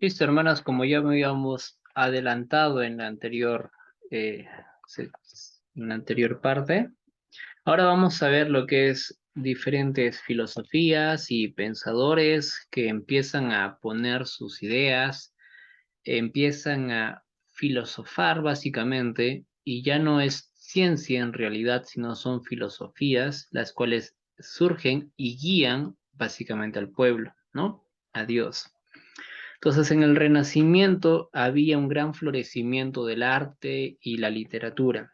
Listo, hermanas, como ya me habíamos adelantado en la anterior, eh, se- en la anterior parte, ahora vamos a ver lo que es diferentes filosofías y pensadores que empiezan a poner sus ideas, empiezan a filosofar básicamente, y ya no es ciencia en realidad, sino son filosofías las cuales surgen y guían básicamente al pueblo, ¿no? A Dios. Entonces, en el Renacimiento había un gran florecimiento del arte y la literatura.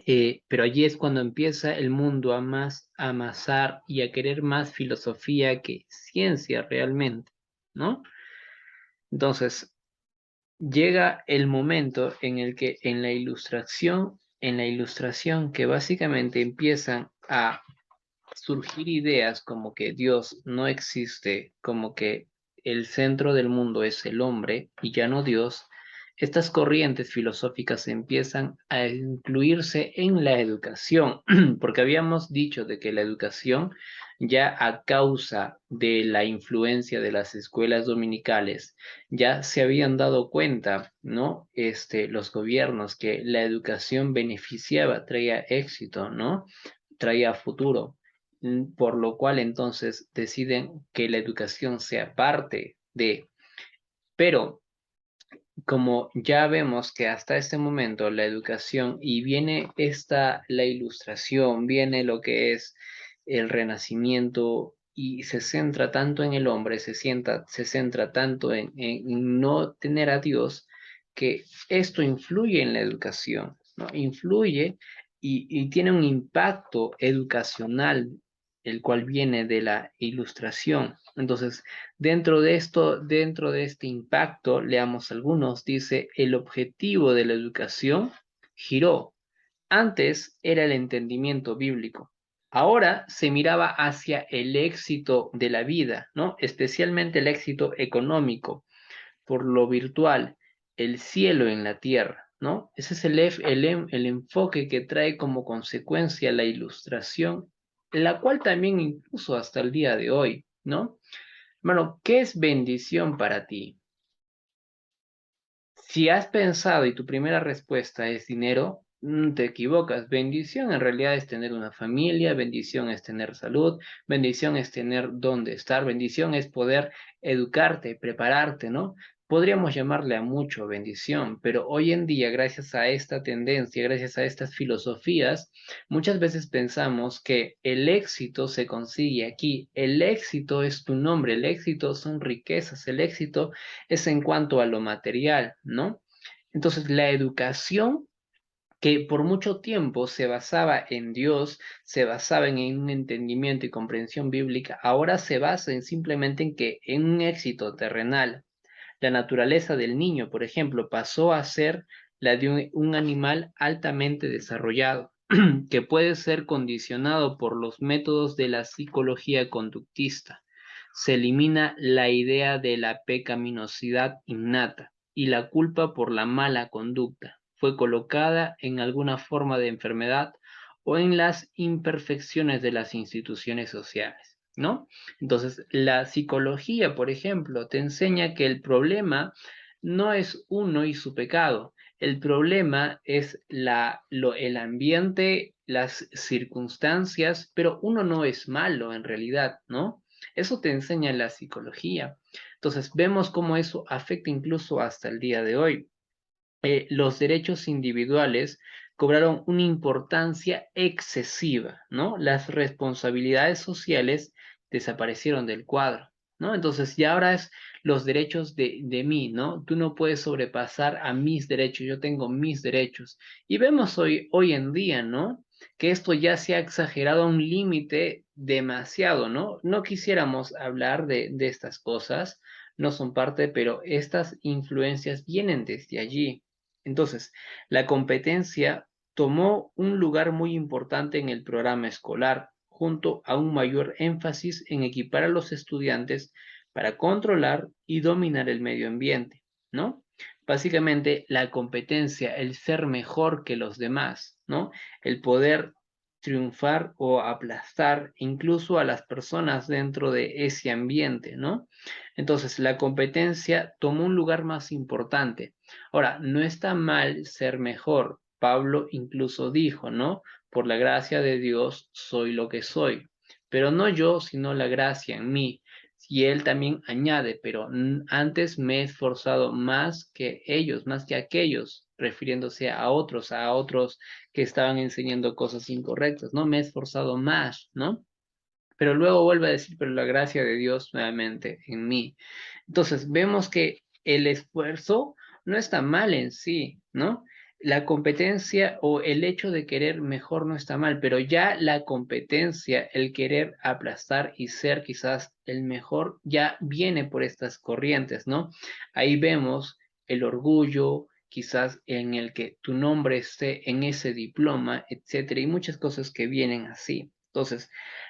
Pero allí es cuando empieza el mundo a amasar y a querer más filosofía que ciencia realmente, ¿no? Entonces, llega el momento en el que en la ilustración que básicamente empiezan a surgir ideas como que Dios no existe, como que el centro del mundo es el hombre y ya no Dios, estas corrientes filosóficas empiezan a incluirse en la educación, porque habíamos dicho de que la educación, ya a causa de la influencia de las escuelas dominicales, ya se habían dado cuenta, ¿no? Los gobiernos, que la educación beneficiaba, traía éxito, ¿no? Traía futuro, por lo cual entonces deciden que la educación sea parte de, pero como ya vemos que hasta este momento la educación, y viene la ilustración, viene lo que es el renacimiento, y se centra tanto en el hombre, se centra tanto en no tener a Dios, que esto influye en la educación, ¿no? Influye y tiene un impacto educacional, el cual viene de la ilustración. Entonces, dentro de esto, dentro de este impacto, leamos algunos, dice: el objetivo de la educación giró. Antes era el entendimiento bíblico. Ahora se miraba hacia el éxito de la vida, ¿no? Especialmente el éxito económico, por lo virtual, el cielo en la tierra, ¿no? Ese es el enfoque que trae como consecuencia la ilustración, la cual también incluso hasta el día de hoy, ¿no? Bueno, ¿qué es bendición para ti? Si has pensado y tu primera respuesta es dinero, te equivocas. Bendición en realidad es tener una familia, bendición es tener salud, bendición es tener dónde estar, bendición es poder educarte, prepararte, ¿no? Podríamos llamarle a mucho bendición, pero hoy en día, gracias a esta tendencia, gracias a estas filosofías, muchas veces pensamos que el éxito se consigue aquí. El éxito es tu nombre, el éxito son riquezas, el éxito es en cuanto a lo material, ¿no? Entonces, la educación, que por mucho tiempo se basaba en Dios, se basaba en un entendimiento y comprensión bíblica, ahora se basa en simplemente en un éxito terrenal. La naturaleza del niño, por ejemplo, pasó a ser la de un animal altamente desarrollado, que puede ser condicionado por los métodos de la psicología conductista. Se elimina la idea de la pecaminosidad innata y la culpa por la mala conducta. Fue colocada en alguna forma de enfermedad o en las imperfecciones de las instituciones sociales, ¿no? Entonces, la psicología, por ejemplo, te enseña que el problema no es uno y su pecado. El problema es el ambiente, las circunstancias, pero uno no es malo en realidad, ¿no? Eso te enseña la psicología. Entonces, vemos cómo eso afecta incluso hasta el día de hoy. Los derechos individuales cobraron una importancia excesiva, ¿no? Las responsabilidades sociales desaparecieron del cuadro, ¿no? Entonces, ya ahora es los derechos de mí, ¿no? Tú no puedes sobrepasar a mis derechos, yo tengo mis derechos. Y vemos hoy en día, ¿no? Que esto ya se ha exagerado a un límite demasiado, ¿no? No quisiéramos hablar de estas cosas, no son parte, pero estas influencias vienen desde allí. Entonces, la competencia tomó un lugar muy importante en el programa escolar, junto a un mayor énfasis en equipar a los estudiantes para controlar y dominar el medio ambiente, ¿no? Básicamente, la competencia, el ser mejor que los demás, ¿no? El poder triunfar o aplastar incluso a las personas dentro de ese ambiente, ¿no? Entonces, la competencia tomó un lugar más importante. Ahora, no está mal ser mejor. Pablo incluso dijo, ¿no? Por la gracia de Dios soy lo que soy, pero no yo, sino la gracia en mí. Y él también añade, pero antes me he esforzado más que ellos, más que aquellos, refiriéndose a otros que estaban enseñando cosas incorrectas, ¿no? Me he esforzado más, ¿no? Pero luego vuelve a decir, pero la gracia de Dios nuevamente en mí. Entonces, vemos que el esfuerzo no está mal en sí, ¿no? La competencia o el hecho de querer mejor no está mal, pero ya la competencia, el querer aplastar y ser quizás el mejor, ya viene por estas corrientes, ¿no? Ahí vemos el orgullo, quizás en el que tu nombre esté en ese diploma, etcétera, y muchas cosas que vienen así. Entonces,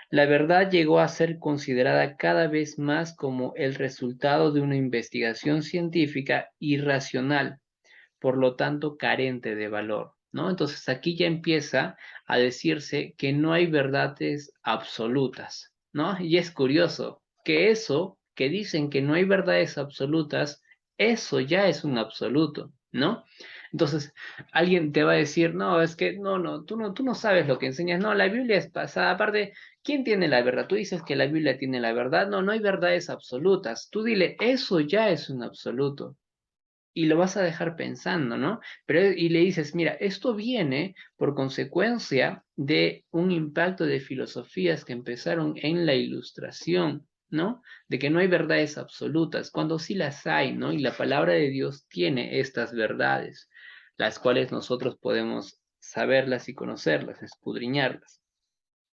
la verdad llegó a ser considerada cada vez más como el resultado de una investigación científica irracional, por lo tanto carente de valor, ¿no? Entonces aquí ya empieza a decirse que no hay verdades absolutas, ¿no? Y es curioso que eso, que dicen que no hay verdades absolutas, eso ya es un absoluto, ¿no? Entonces, alguien te va a decir, no, es que tú no sabes lo que enseñas, no, la Biblia es pasada, aparte, ¿quién tiene la verdad? Tú dices que la Biblia tiene la verdad, no, no hay verdades absolutas, tú dile, eso ya es un absoluto, y lo vas a dejar pensando, ¿no? Pero y le dices, mira, esto viene por consecuencia de un impacto de filosofías que empezaron en la Ilustración, ¿no? De que no hay verdades absolutas, cuando sí las hay, ¿no? Y la palabra de Dios tiene estas verdades, las cuales nosotros podemos saberlas y conocerlas, escudriñarlas.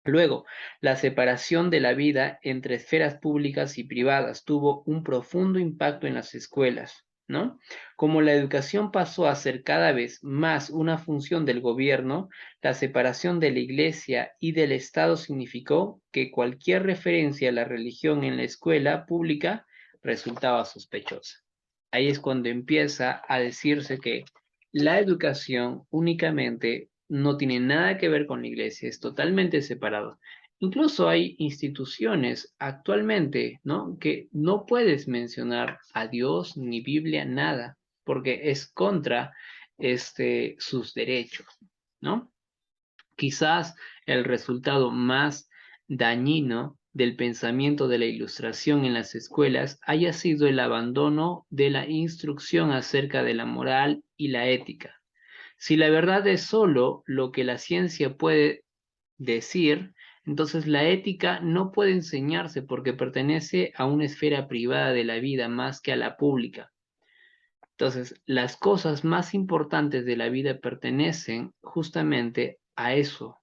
Luego, la separación de la vida entre esferas públicas y privadas tuvo un profundo impacto en las escuelas, ¿no? Como la educación pasó a ser cada vez más una función del gobierno, la separación de la iglesia y del Estado significó que cualquier referencia a la religión en la escuela pública resultaba sospechosa. Ahí es cuando empieza a decirse que la educación únicamente no tiene nada que ver con la iglesia, es totalmente separado. Incluso hay instituciones actualmente, ¿no? Que no puedes mencionar a Dios ni Biblia, nada, porque es contra sus derechos, ¿no? Quizás el resultado más dañino del pensamiento de la Ilustración en las escuelas haya sido el abandono de la instrucción acerca de la moral y la ética. Si la verdad es solo lo que la ciencia puede decir, entonces la ética no puede enseñarse porque pertenece a una esfera privada de la vida más que a la pública. Entonces, las cosas más importantes de la vida pertenecen justamente a eso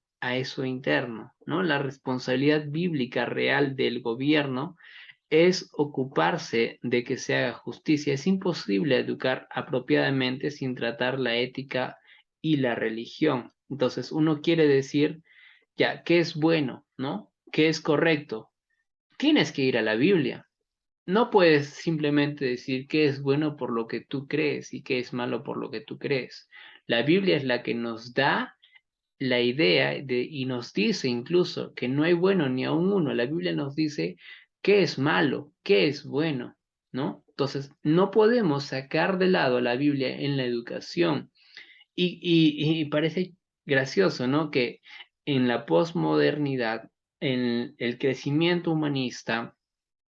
interno, ¿no? La responsabilidad bíblica real del gobierno es ocuparse de que se haga justicia. Es imposible educar apropiadamente sin tratar la ética y la religión. Entonces, uno quiere decir, ya, ¿qué es bueno, no? ¿Qué es correcto? Tienes que ir a la Biblia. No puedes simplemente decir qué es bueno por lo que tú crees y qué es malo por lo que tú crees. La Biblia es la que nos da la idea y nos dice incluso que no hay bueno ni aun uno. La Biblia nos dice qué es malo, qué es bueno, ¿no? Entonces, no podemos sacar de lado la Biblia en la educación. Y parece gracioso, ¿no? Que en la posmodernidad, en el crecimiento humanista,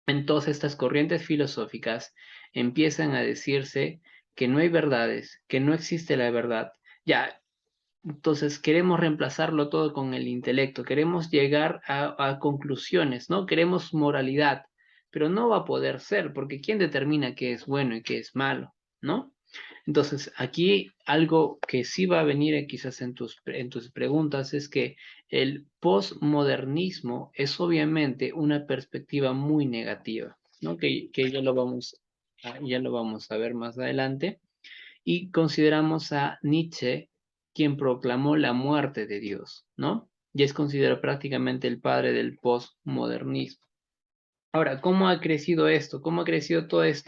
en todas estas corrientes filosóficas, empiezan a decirse que no hay verdades, que no existe la verdad. Ya, entonces queremos reemplazarlo todo con el intelecto, queremos llegar a conclusiones, ¿no? Queremos moralidad, pero no va a poder ser, porque ¿quién determina qué es bueno y qué es malo, ¿no? Entonces, aquí algo que sí va a venir quizás en tus preguntas es que el postmodernismo es obviamente una perspectiva muy negativa, ¿no? Que ya lo vamos a ver más adelante. Y consideramos a Nietzsche quien proclamó la muerte de Dios, ¿no? Y es considerado prácticamente el padre del postmodernismo. Ahora, ¿cómo ha crecido esto? ¿Cómo ha crecido todas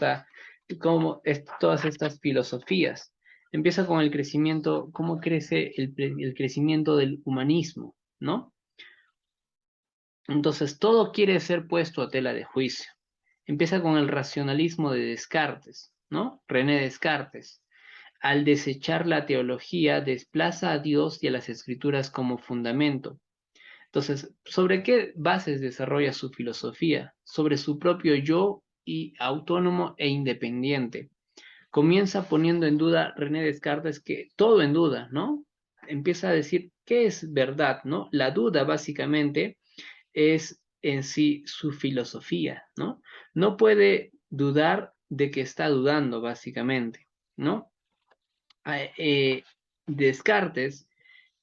estas filosofías? Empieza con el crecimiento, ¿cómo crece el crecimiento del humanismo, ¿no? Entonces, todo quiere ser puesto a tela de juicio. Empieza con el racionalismo de Descartes, ¿no? René Descartes. Al desechar la teología, desplaza a Dios y a las escrituras como fundamento. Entonces, ¿sobre qué bases desarrolla su filosofía? Sobre su propio yo y autónomo e independiente. Comienza poniendo en duda René Descartes que todo en duda, ¿no? Empieza a decir qué es verdad, ¿no? La duda básicamente es en sí su filosofía, ¿no? No puede dudar de que está dudando básicamente, ¿no? Descartes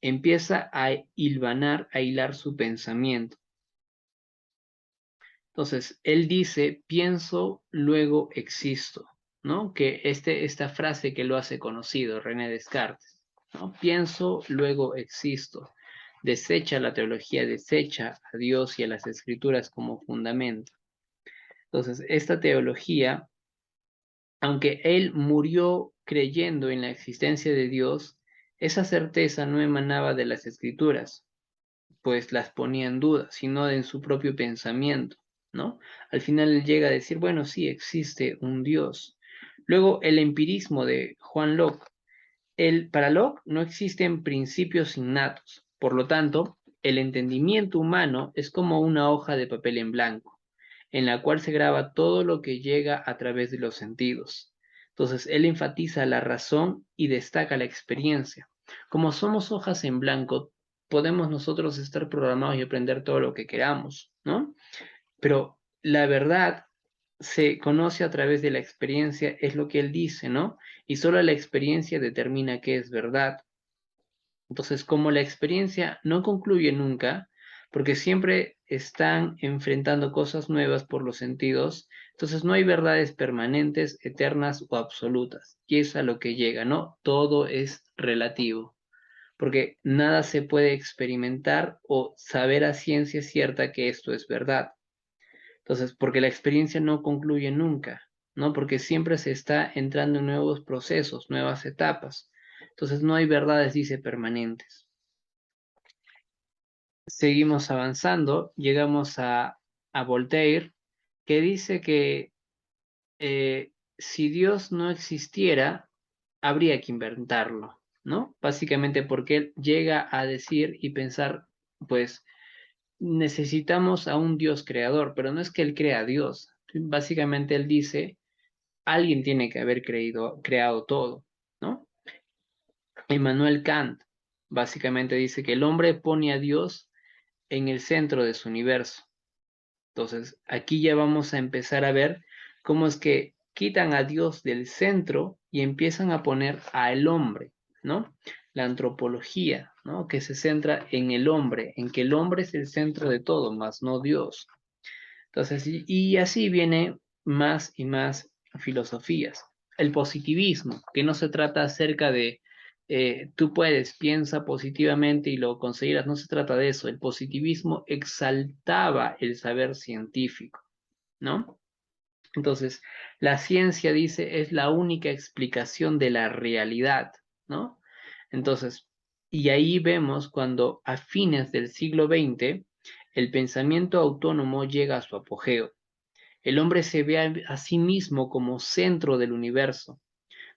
empieza a hilvanar, a hilar su pensamiento. Entonces, él dice, pienso, luego existo, ¿no? Que esta frase que lo hace conocido, René Descartes, ¿no? Pienso, luego existo. Desecha la teología, desecha a Dios y a las escrituras como fundamento. Entonces, esta teología, aunque él murió creyendo en la existencia de Dios, esa certeza no emanaba de las escrituras, pues las ponía en duda, sino en su propio pensamiento, ¿no? Al final él llega a decir, bueno, sí, existe un Dios. Luego el empirismo de Juan Locke. Para Locke no existen principios innatos, por lo tanto, el entendimiento humano es como una hoja de papel en blanco, en la cual se graba todo lo que llega a través de los sentidos. Entonces, él enfatiza la razón y destaca la experiencia. Como somos hojas en blanco, podemos nosotros estar programados y aprender todo lo que queramos, ¿no? Pero la verdad se conoce a través de la experiencia, es lo que él dice, ¿no? Y solo la experiencia determina qué es verdad. Entonces, como la experiencia no concluye nunca, porque siempre están enfrentando cosas nuevas por los sentidos, entonces no hay verdades permanentes, eternas o absolutas. Y es a lo que llega, ¿no? Todo es relativo, porque nada se puede experimentar o saber a ciencia cierta que esto es verdad. Entonces, porque la experiencia no concluye nunca, ¿no? Porque siempre se está entrando en nuevos procesos, nuevas etapas. Entonces, no hay verdades, dice, permanentes. Seguimos avanzando, llegamos a Voltaire, que dice que si Dios no existiera, habría que inventarlo, ¿no? Básicamente porque él llega a decir y pensar, pues, necesitamos a un Dios creador, pero no es que él crea a Dios. Básicamente él dice, alguien tiene que haber creado todo, ¿no? Immanuel Kant básicamente dice que el hombre pone a Dios en el centro de su universo. Entonces, aquí ya vamos a empezar a ver cómo es que quitan a Dios del centro y empiezan a poner al hombre, ¿no? La antropología, ¿no? Que se centra en el hombre, en que el hombre es el centro de todo, más no Dios. Entonces, y así viene más y más filosofías. El positivismo, que no se trata acerca de tú puedes, piensa positivamente y lo conseguirás, no se trata de eso. El positivismo exaltaba el saber científico, ¿no? Entonces, la ciencia, dice, es la única explicación de la realidad, ¿no? Entonces, y ahí vemos cuando a fines del siglo XX el pensamiento autónomo llega a su apogeo. El hombre se ve a sí mismo como centro del universo.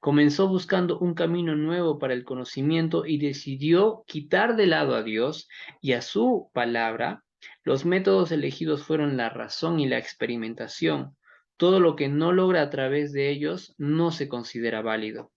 Comenzó buscando un camino nuevo para el conocimiento y decidió quitar de lado a Dios y a su palabra. Los métodos elegidos fueron la razón y la experimentación. Todo lo que no logra a través de ellos no se considera válido.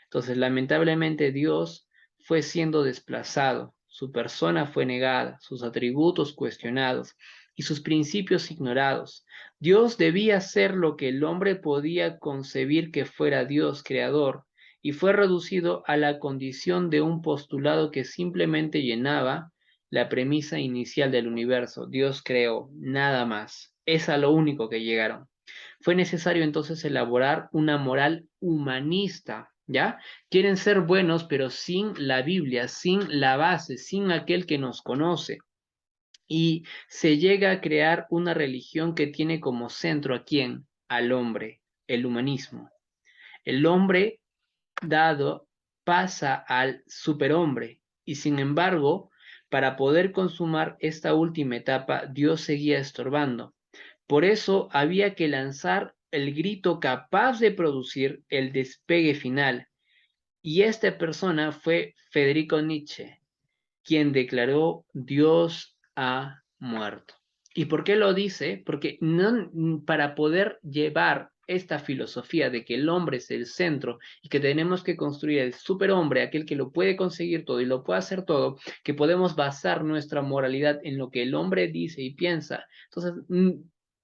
Entonces, lamentablemente, Dios fue siendo desplazado, su persona fue negada, sus atributos cuestionados y sus principios ignorados. Dios debía ser lo que el hombre podía concebir que fuera Dios creador, y fue reducido a la condición de un postulado que simplemente llenaba la premisa inicial del universo. Dios creó, nada más. Es a lo único que llegaron. Fue necesario entonces elaborar una moral humanista, ¿ya? Quieren ser buenos, pero sin la Biblia, sin la base, sin aquel que nos conoce. Y se llega a crear una religión que tiene como centro a quién? Al hombre, el humanismo. El hombre dado pasa al superhombre y sin embargo Para poder consumar esta última etapa, Dios seguía estorbando. Por eso había que lanzar el grito capaz de producir el despegue final. Y esta persona fue Federico Nietzsche, quien declaró: Dios ha muerto. ¿Y por qué lo dice? Porque para poder llevar esta filosofía de que el hombre es el centro y que tenemos que construir el superhombre, aquel que lo puede conseguir todo y lo puede hacer todo, que podemos basar nuestra moralidad en lo que el hombre dice y piensa. Entonces,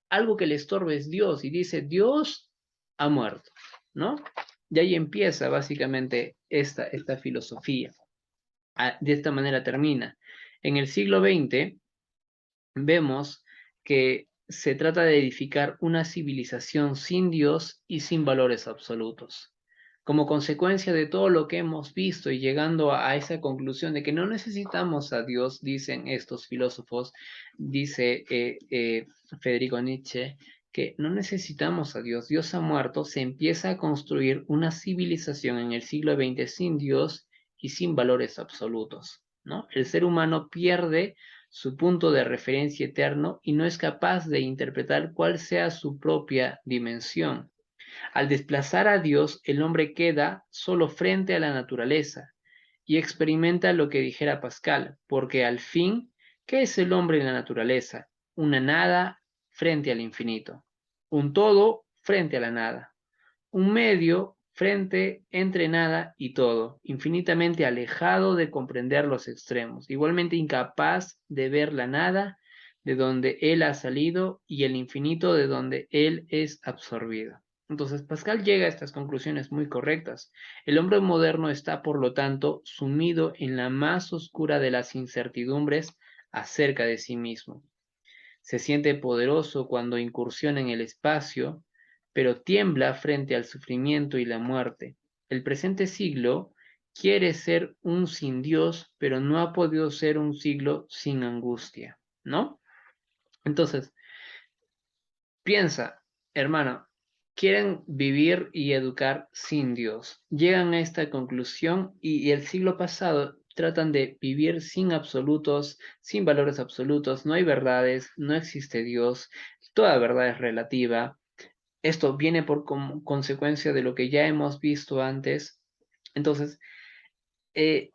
algo que le estorbe es Dios, y dice: Dios ha muerto, ¿no? Y ahí empieza básicamente esta filosofía. De esta manera termina. En el siglo XX vemos que se trata de edificar una civilización sin Dios y sin valores absolutos. Como consecuencia de todo lo que hemos visto y llegando a esa conclusión de que no necesitamos a Dios, dicen estos filósofos, dice Federico Nietzsche, que no necesitamos a Dios, Dios ha muerto, se empieza a construir una civilización en el siglo XX sin Dios y sin valores absolutos, ¿no? El ser humano pierde su punto de referencia eterno y no es capaz de interpretar cuál sea su propia dimensión. Al desplazar a Dios, el hombre queda solo frente a la naturaleza y experimenta lo que dijera Pascal, porque al fin, ¿qué es el hombre en la naturaleza? Una nada frente al infinito, un todo frente a la nada, un medio frente entre nada y todo, infinitamente alejado de comprender los extremos, igualmente incapaz de ver la nada de donde él ha salido y el infinito de donde él es absorbido. Entonces, Pascal llega a estas conclusiones muy correctas. El hombre moderno está, por lo tanto, sumido en la más oscura de las incertidumbres acerca de sí mismo. Se siente poderoso cuando incursiona en el espacio, pero tiembla frente al sufrimiento y la muerte. El presente siglo quiere ser un sin Dios, pero no ha podido ser un siglo sin angustia, ¿no? Entonces, piensa, hermano, quieren vivir y educar sin Dios. Llegan a esta conclusión y el siglo pasado tratan de vivir sin absolutos, sin valores absolutos, no hay verdades, no existe Dios, toda verdad es relativa. Esto viene por consecuencia de lo que ya hemos visto antes. Entonces, eh,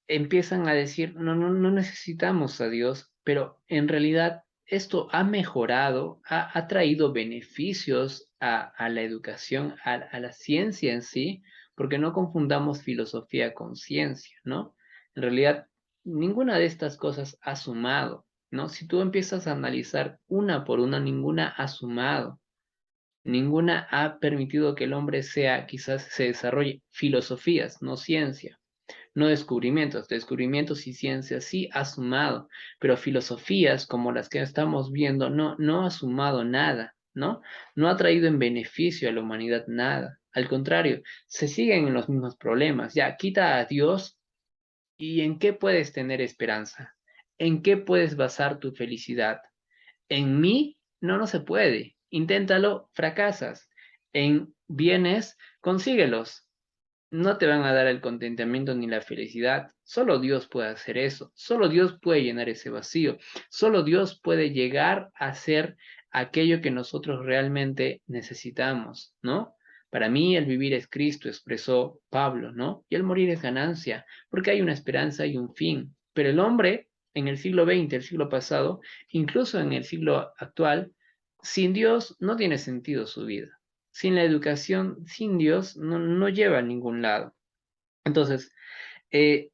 empiezan a decir: no necesitamos a Dios, pero en realidad esto ha mejorado, ha traído beneficios a la educación, a la ciencia en sí, porque no confundamos filosofía con ciencia, ¿no? En realidad, ninguna de estas cosas ha sumado, ¿no? Si tú empiezas a analizar una por una, ninguna ha sumado. Ninguna ha permitido que el hombre quizás se desarrolle filosofías, no ciencia. No descubrimientos, descubrimientos y ciencia sí ha sumado, pero filosofías como las que estamos viendo no ha sumado nada, ¿no? No ha traído en beneficio a la humanidad nada. Al contrario, se siguen en los mismos problemas. Ya, quita a Dios y ¿en qué puedes tener esperanza? ¿En qué puedes basar tu felicidad? En mí no se puede. Inténtalo, fracasas. En bienes, consíguelos. No te van a dar el contentamiento ni la felicidad. Solo Dios puede hacer eso. Solo Dios puede llenar ese vacío. Solo Dios puede llegar a ser aquello que nosotros realmente necesitamos, ¿no? Para mí el vivir es Cristo, expresó Pablo, ¿no? Y el morir es ganancia, porque hay una esperanza y un fin. Pero el hombre en el siglo XX, el siglo pasado, incluso en el siglo actual, sin Dios no tiene sentido su vida. Sin la educación, sin Dios, no lleva a ningún lado. Entonces, eh,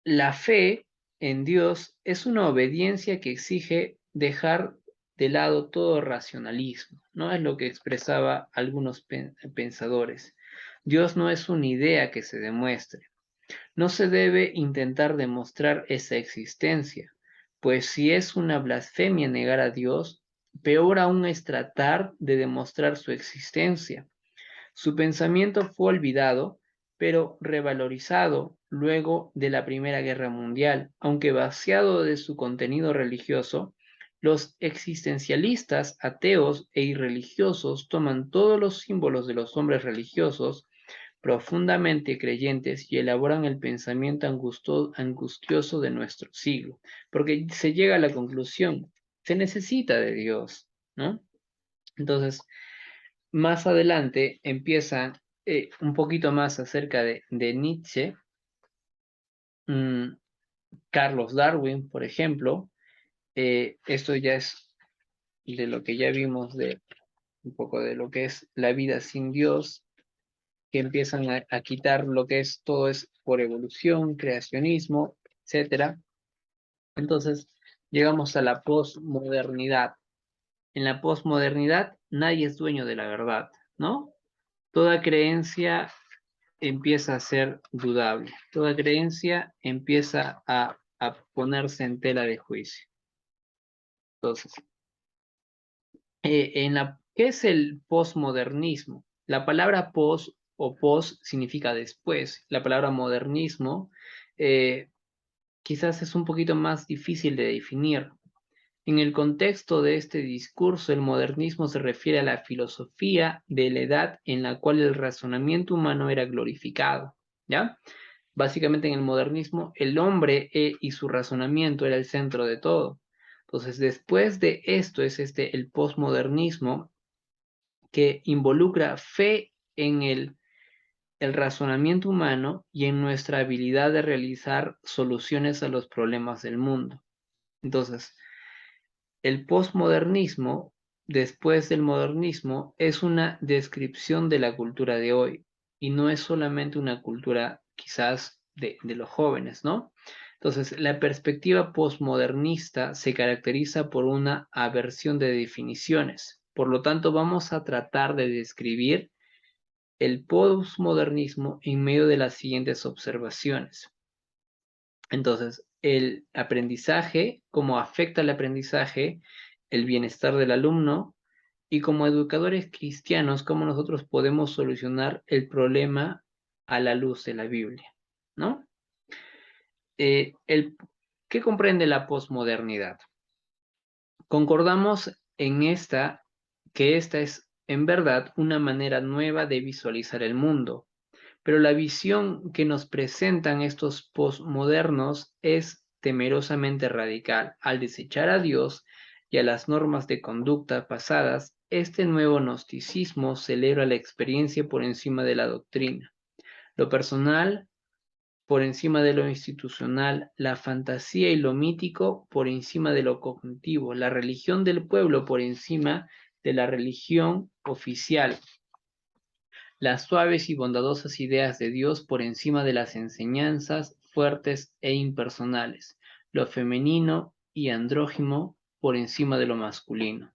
la fe en Dios es una obediencia que exige dejar de lado todo racionalismo, ¿no? Es lo que expresaba algunos pensadores. Dios no es una idea que se demuestre. No se debe intentar demostrar esa existencia, pues si es una blasfemia negar a Dios, peor aún es tratar de demostrar su existencia. Su pensamiento fue olvidado, pero revalorizado luego de la Primera Guerra Mundial. Aunque vaciado de su contenido religioso, los existencialistas ateos e irreligiosos toman todos los símbolos de los hombres religiosos profundamente creyentes y elaboran el pensamiento angustioso de nuestro siglo, porque se llega a la conclusión, se necesita de Dios, ¿no? Entonces, más adelante empieza un poquito más acerca de Nietzsche, mm, Carlos Darwin, por ejemplo. Esto ya es de lo que ya vimos, de un poco de lo que es la vida sin Dios, que empiezan a quitar lo que es todo es por evolución, creacionismo, etcétera. Entonces, llegamos a la posmodernidad. En la posmodernidad, nadie es dueño de la verdad, ¿no? Toda creencia empieza a ser dudable. Toda creencia empieza a ponerse en tela de juicio. Entonces, ¿qué es el posmodernismo? La palabra pos o pos significa después. La palabra modernismo eh, quizás es un poquito más difícil de definir. En el contexto de este discurso, el modernismo se refiere a la filosofía de la edad en la cual el razonamiento humano era glorificado, ¿ya? Básicamente en el modernismo, el hombre y su razonamiento era el centro de todo. Entonces, después de esto es el posmodernismo, que involucra fe en el razonamiento humano y en nuestra habilidad de realizar soluciones a los problemas del mundo. Entonces, el posmodernismo, después del modernismo, es una descripción de la cultura de hoy y no es solamente una cultura quizás de los jóvenes, ¿no? Entonces, la perspectiva posmodernista se caracteriza por una aversión de definiciones. Por lo tanto, vamos a tratar de describir el posmodernismo en medio de las siguientes observaciones. Entonces, el aprendizaje, cómo afecta el aprendizaje, el bienestar del alumno, y como educadores cristianos, cómo nosotros podemos solucionar el problema a la luz de la Biblia, ¿no? Eh, el, ¿Qué comprende la posmodernidad? Concordamos en que esta es en verdad una manera nueva de visualizar el mundo, pero la visión que nos presentan estos posmodernos es temerosamente radical. Al desechar a Dios y a las normas de conducta pasadas, este nuevo gnosticismo celebra la experiencia por encima de la doctrina, lo personal por encima de lo institucional, la fantasía y lo mítico por encima de lo cognitivo, la religión del pueblo por encima de la religión oficial, las suaves y bondadosas ideas de Dios por encima de las enseñanzas fuertes e impersonales, lo femenino y andrógino por encima de lo masculino.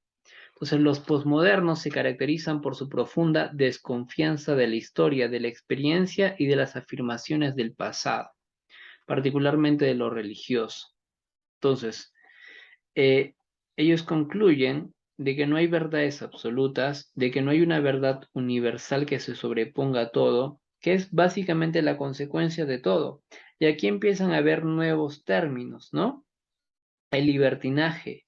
Entonces, los posmodernos se caracterizan por su profunda desconfianza de la historia, de la experiencia y de las afirmaciones del pasado, particularmente de lo religioso. Entonces, eh, ellos concluyen de que no hay verdades absolutas, de que no hay una verdad universal que se sobreponga a todo, que es básicamente la consecuencia de todo. Y aquí empiezan a haber nuevos términos, ¿no? El libertinaje.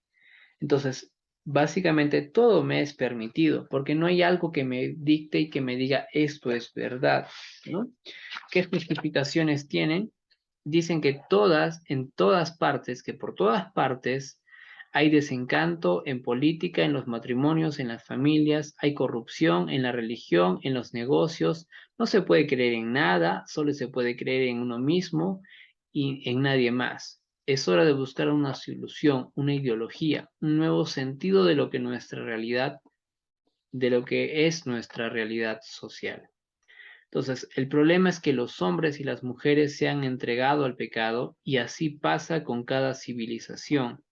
Entonces, básicamente todo me es permitido, porque no hay algo que me dicte y que me diga esto es verdad, ¿no? ¿Qué justificaciones tienen? Dicen que en todas partes, que por todas partes hay desencanto en política, en los matrimonios, en las familias, hay corrupción en la religión, en los negocios, no se puede creer en nada, solo se puede creer en uno mismo y en nadie más. Es hora de buscar una solución, una ideología, un nuevo sentido de lo que nuestra realidad, de lo que es nuestra realidad social. Entonces, el problema es que los hombres y las mujeres se han entregado al pecado y así pasa con cada civilización.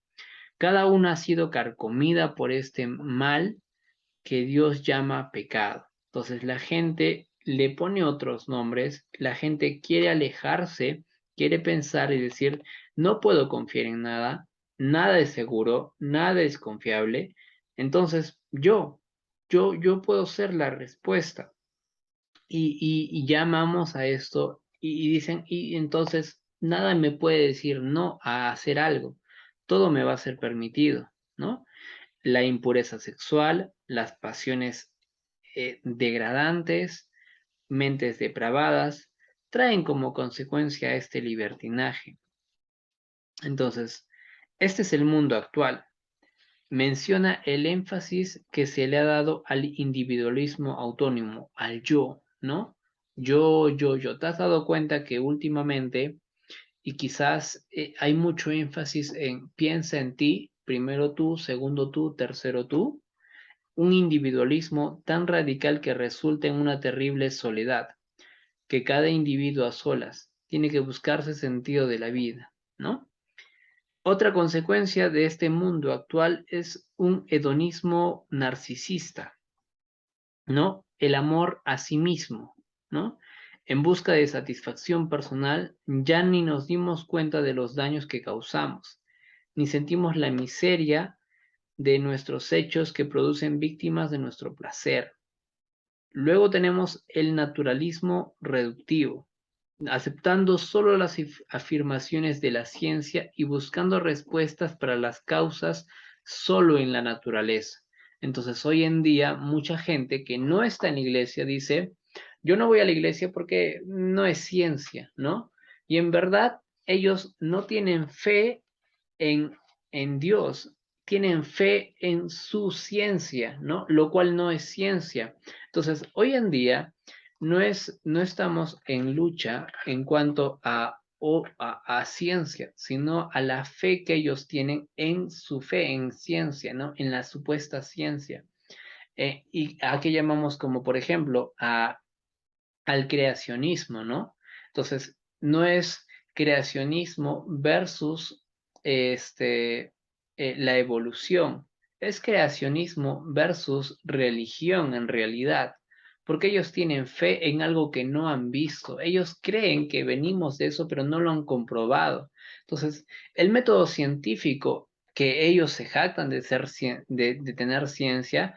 Cada una ha sido carcomida por este mal que Dios llama pecado. Entonces, la gente le pone otros nombres, la gente quiere alejarse, quiere pensar y decir, no puedo confiar en nada, nada es seguro, nada es confiable. Entonces, yo puedo ser la respuesta y llamamos a esto y dicen, y entonces nada me puede decir no a hacer algo, todo me va a ser permitido, ¿no? La impureza sexual, las pasiones degradantes, mentes depravadas, traen como consecuencia este libertinaje. Entonces, este es el mundo actual. Menciona el énfasis que se le ha dado al individualismo autónomo, al yo, ¿no? Yo. ¿Te has dado cuenta que últimamente, y quizás hay mucho énfasis en piensa en ti, primero tú, segundo tú, tercero tú? Un individualismo tan radical que resulta en una terrible soledad, que cada individuo a solas tiene que buscarse sentido de la vida, ¿no? Otra consecuencia de este mundo actual es un hedonismo narcisista, ¿no? El amor a sí mismo, ¿no? En busca de satisfacción personal, ya ni nos dimos cuenta de los daños que causamos, ni sentimos la miseria de nuestros hechos que producen víctimas de nuestro placer. Luego tenemos el naturalismo reductivo, aceptando solo las afirmaciones de la ciencia y buscando respuestas para las causas solo en la naturaleza. Entonces, hoy en día, mucha gente que no está en la iglesia dice, yo no voy a la iglesia porque no es ciencia, ¿no? Y en verdad, ellos no tienen fe en, en Dios, tienen fe en su ciencia, ¿no? Lo cual no es ciencia. Entonces, hoy en día no estamos en lucha en cuanto a ciencia, sino a la fe que ellos tienen en su fe en ciencia, ¿no? En la supuesta ciencia. Y a qué llamamos como, por ejemplo, al creacionismo, ¿no? Entonces, no es creacionismo versus la evolución, es creacionismo versus religión en realidad, porque ellos tienen fe en algo que no han visto, ellos creen que venimos de eso, pero no lo han comprobado. Entonces, el método científico que ellos se jactan de de tener ciencia,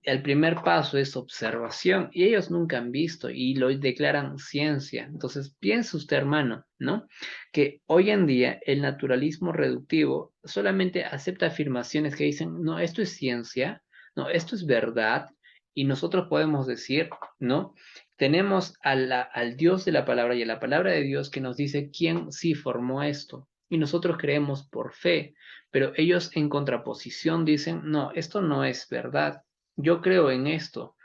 el primer paso es observación y ellos nunca han visto y lo declaran ciencia. Entonces, piensa usted, hermano, ¿no? Que hoy en día el naturalismo reductivo solamente acepta afirmaciones que dicen, no, esto es ciencia, no, esto es verdad, y nosotros podemos decir, ¿no? Tenemos al Dios de la palabra y a la palabra de Dios que nos dice quién sí formó esto. Y nosotros creemos por fe, pero ellos en contraposición dicen, no, esto no es verdad, yo creo en esto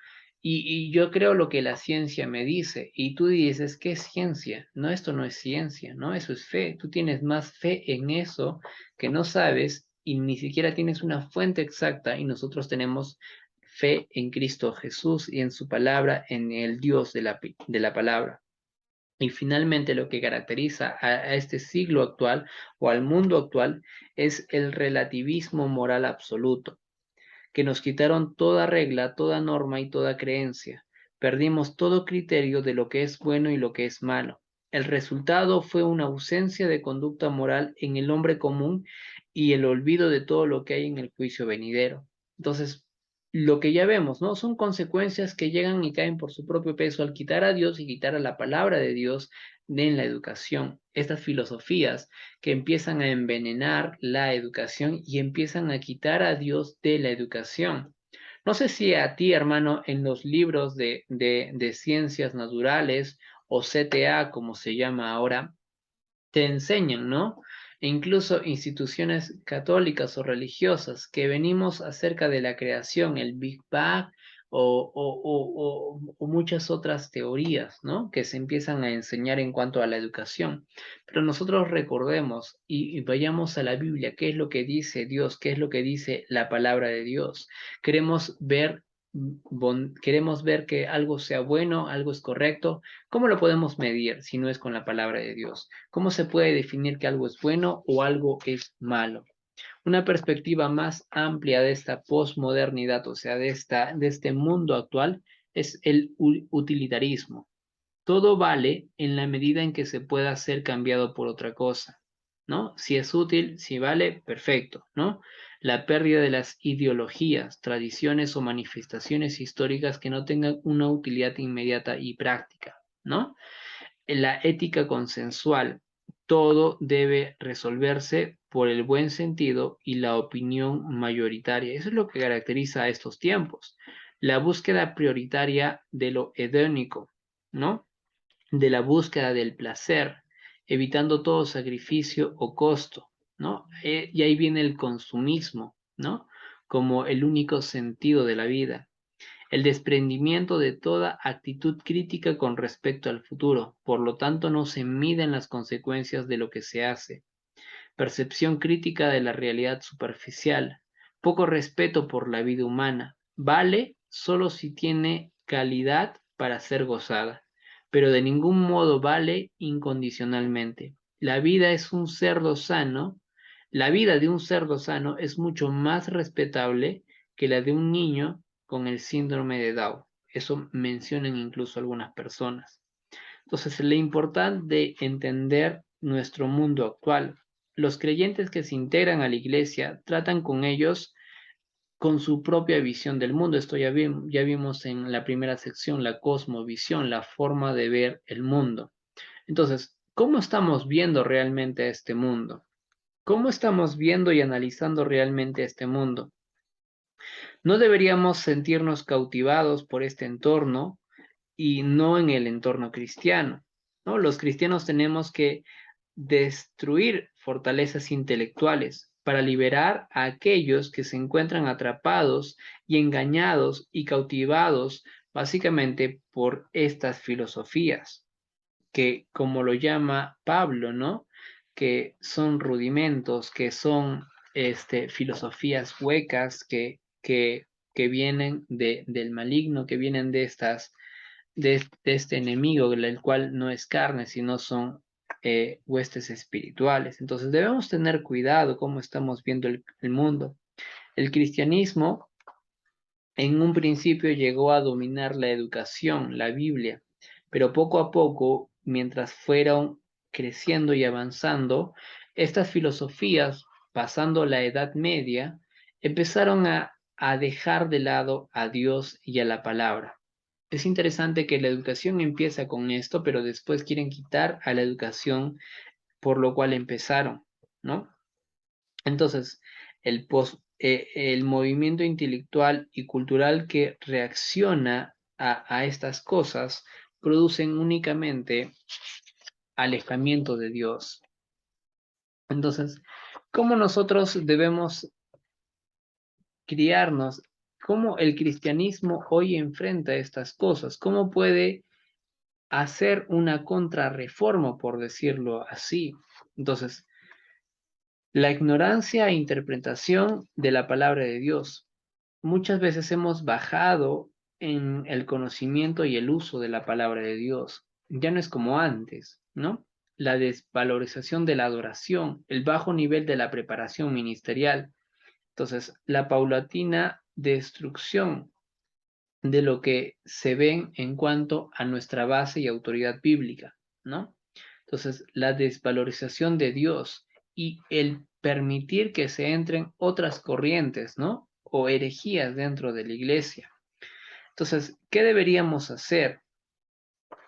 y yo creo lo que la ciencia me dice y tú dices, ¿qué es ciencia? No, esto no es ciencia, ¿no? Eso es fe. Tú tienes más fe en eso que no sabes y ni siquiera tienes una fuente exacta y nosotros tenemos fe en Cristo Jesús y en su palabra, en el Dios de la palabra. Y finalmente lo que caracteriza a este siglo actual o al mundo actual es el relativismo moral absoluto, que nos quitaron toda regla, toda norma y toda creencia. Perdimos todo criterio de lo que es bueno y lo que es malo. El resultado fue una ausencia de conducta moral en el hombre común y el olvido de todo lo que hay en el juicio venidero. Entonces, lo que ya vemos, ¿no? Son consecuencias que llegan y caen por su propio peso al quitar a Dios y quitar a la palabra de Dios en la educación. Estas filosofías que empiezan a envenenar la educación y empiezan a quitar a Dios de la educación. No sé si a ti, hermano, en los libros de ciencias naturales o CTA, como se llama ahora, te enseñan, ¿no? E incluso instituciones católicas o religiosas que venimos acerca de la creación, el Big Bang o muchas otras teorías, ¿no? Que se empiezan a enseñar en cuanto a la educación. Pero nosotros recordemos y vayamos a la Biblia, qué es lo que dice Dios, qué es lo que dice la palabra de Dios. Queremos ver, queremos ver que algo sea bueno, algo es correcto. ¿Cómo lo podemos medir si no es con la palabra de Dios? ¿Cómo se puede definir que algo es bueno o algo es malo? Una perspectiva más amplia de esta posmodernidad, o sea, de este mundo actual, es el utilitarismo. Todo vale en la medida en que se pueda ser cambiado por otra cosa, ¿no? Si es útil, si vale, perfecto, ¿no? La pérdida de las ideologías, tradiciones o manifestaciones históricas que no tengan una utilidad inmediata y práctica, ¿no? La ética consensual. Todo debe resolverse por el buen sentido y la opinión mayoritaria. Eso es lo que caracteriza a estos tiempos. La búsqueda prioritaria de lo hedónico. ¿no? De la búsqueda del placer, evitando todo sacrificio o costo, ¿no? Y ahí viene el consumismo, ¿no? Como el único sentido de la vida. El desprendimiento de toda actitud crítica con respecto al futuro, por lo tanto no se miden las consecuencias de lo que se hace. Percepción crítica de la realidad superficial, poco respeto por la vida humana, vale solo si tiene calidad para ser gozada, pero de ningún modo vale incondicionalmente. La vida es un cerdo sano, la vida de un cerdo sano es mucho más respetable que la de un niño con el síndrome de Down. Eso mencionan incluso algunas personas. Entonces, lo importante de entender nuestro mundo actual. Los creyentes que se integran a la iglesia tratan con ellos con su propia visión del mundo. Esto ya vimos en la primera sección, la cosmovisión, la forma de ver el mundo. Entonces, ¿cómo estamos viendo realmente este mundo? ¿Cómo estamos viendo y analizando realmente este mundo? No deberíamos sentirnos cautivados por este entorno y no en el entorno cristiano, ¿no? Los cristianos tenemos que destruir fortalezas intelectuales para liberar a aquellos que se encuentran atrapados y engañados y cautivados básicamente por estas filosofías, que como lo llama Pablo, ¿no? Que son rudimentos, que son filosofías huecas que vienen del maligno, que vienen de de este enemigo, el cual no es carne, sino son huestes espirituales. Entonces debemos tener cuidado cómo estamos viendo el mundo. El cristianismo en un principio llegó a dominar la educación, la Biblia, pero poco a poco, mientras fueron creciendo y avanzando, estas filosofías, pasando la Edad Media, empezaron a dejar de lado a Dios y a la palabra. Es interesante que la educación empieza con esto, pero después quieren quitar a la educación por lo cual empezaron, ¿no? Entonces, el movimiento intelectual y cultural que reacciona a estas cosas producen únicamente alejamiento de Dios. Entonces, ¿cómo nosotros debemos criarnos? ¿Cómo el cristianismo hoy enfrenta estas cosas? ¿Cómo puede hacer una contrarreforma, por decirlo así? Entonces, la ignorancia e interpretación de la palabra de Dios. Muchas veces hemos bajado en el conocimiento y el uso de la palabra de Dios. Ya no es como antes, ¿no? La desvalorización de la adoración, el bajo nivel de la preparación ministerial. Entonces, la paulatina destrucción de lo que se ven en cuanto a nuestra base y autoridad bíblica, ¿no? Entonces, la desvalorización de Dios y el permitir que se entren otras corrientes, ¿no? O herejías dentro de la iglesia. Entonces, ¿qué deberíamos hacer?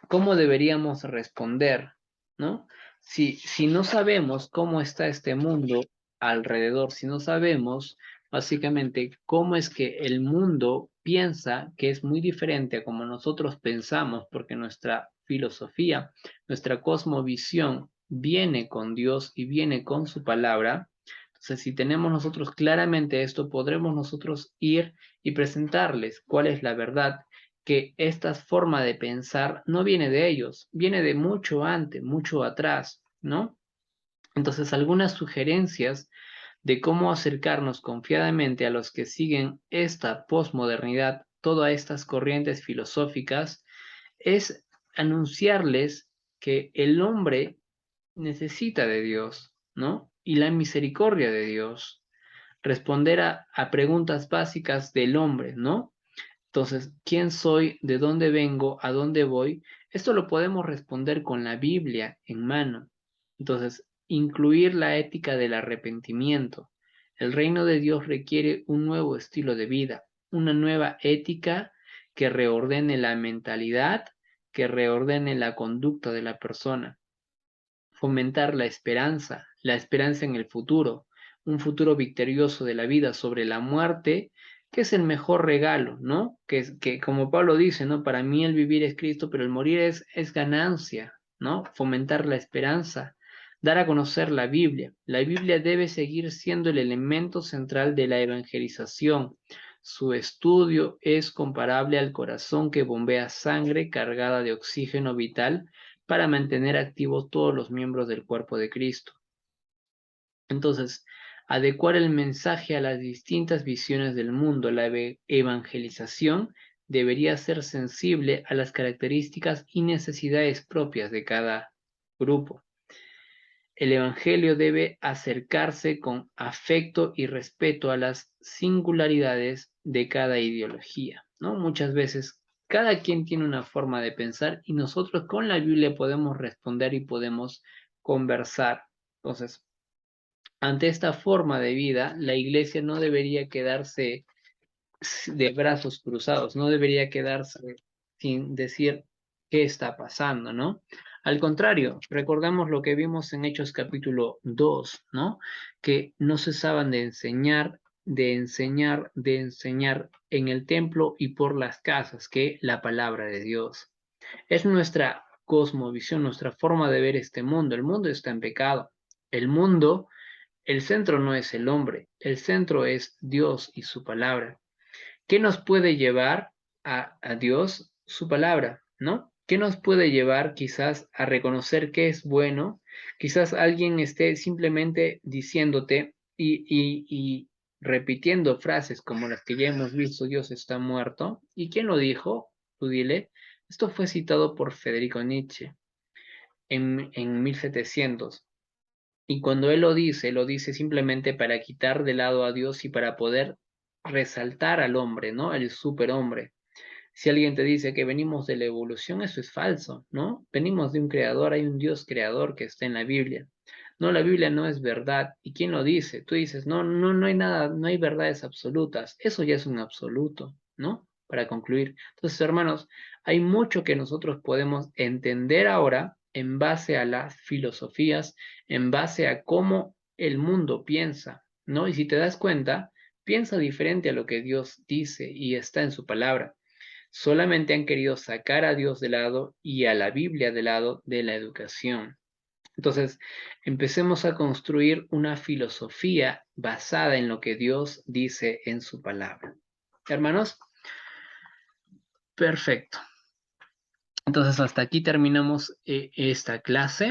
¿Cómo deberíamos responder? ¿No? Si no sabemos cómo está este mundo alrededor, si no sabemos básicamente cómo es que el mundo piensa que es muy diferente a como nosotros pensamos, porque nuestra filosofía, nuestra cosmovisión viene con Dios y viene con su palabra. Entonces, si tenemos nosotros claramente esto, podremos nosotros ir y presentarles cuál es la verdad, que esta forma de pensar no viene de ellos, viene de mucho antes, mucho atrás, ¿no? Entonces, algunas sugerencias de cómo acercarnos confiadamente a los que siguen esta posmodernidad, todas estas corrientes filosóficas, es anunciarles que el hombre necesita de Dios, ¿no? Y la misericordia de Dios. Responder a preguntas básicas del hombre, ¿no? Entonces, ¿quién soy? ¿De dónde vengo? ¿A dónde voy? Esto lo podemos responder con la Biblia en mano. Entonces, incluir la ética del arrepentimiento. El reino de Dios requiere un nuevo estilo de vida, una nueva ética que reordene la mentalidad, que reordene la conducta de la persona. Fomentar la esperanza en el futuro, un futuro victorioso de la vida sobre la muerte, ¿Qué es el mejor regalo, no? Que como Pablo dice, ¿no? Para mí el vivir es Cristo, pero el morir es ganancia, ¿no? Fomentar la esperanza, dar a conocer la Biblia. La Biblia debe seguir siendo el elemento central de la evangelización. Su estudio es comparable al corazón que bombea sangre cargada de oxígeno vital para mantener activos todos los miembros del cuerpo de Cristo. Entonces, adecuar el mensaje a las distintas visiones del mundo, la evangelización debería ser sensible a las características y necesidades propias de cada grupo. El evangelio debe acercarse con afecto y respeto a las singularidades de cada ideología, ¿no? Muchas veces cada quien tiene una forma de pensar y nosotros con la Biblia podemos responder y podemos conversar. Entonces, ante esta forma de vida, la iglesia no debería quedarse de brazos cruzados, no debería quedarse sin decir qué está pasando, ¿no? Al contrario, recordamos lo que vimos en Hechos capítulo 2, ¿no? Que no cesaban de enseñar, de enseñar en el templo y por las casas, que la palabra de Dios. Es nuestra cosmovisión, nuestra forma de ver este mundo. El mundo está en pecado. El mundo, el centro no es el hombre, el centro es Dios y su palabra. ¿Qué nos puede llevar a Dios? Su palabra, ¿no? ¿Qué nos puede llevar quizás a reconocer qué es bueno? Quizás alguien esté simplemente diciéndote y repitiendo frases como las que ya hemos visto, Dios está muerto. ¿Y quién lo dijo? Tú dile. Esto fue citado por Federico Nietzsche en 1700. Y cuando él lo dice simplemente para quitar de lado a Dios y para poder resaltar al hombre, ¿no? El superhombre. Si alguien te dice que venimos de la evolución, eso es falso, ¿no? Venimos de un creador, hay un Dios creador que está en la Biblia. No, la Biblia no es verdad. ¿Y quién lo dice? Tú dices, no, no, no hay nada, no hay verdades absolutas. Eso ya es un absoluto, ¿no? Para concluir. Entonces, hermanos, hay mucho que nosotros podemos entender ahora en base a las filosofías, en base a cómo el mundo piensa, ¿no? Y si te das cuenta, piensa diferente a lo que Dios dice y está en su palabra. Solamente han querido sacar a Dios de lado y a la Biblia de lado de la educación. Entonces, empecemos a construir una filosofía basada en lo que Dios dice en su palabra. Hermanos, perfecto. Entonces, hasta aquí terminamos esta clase.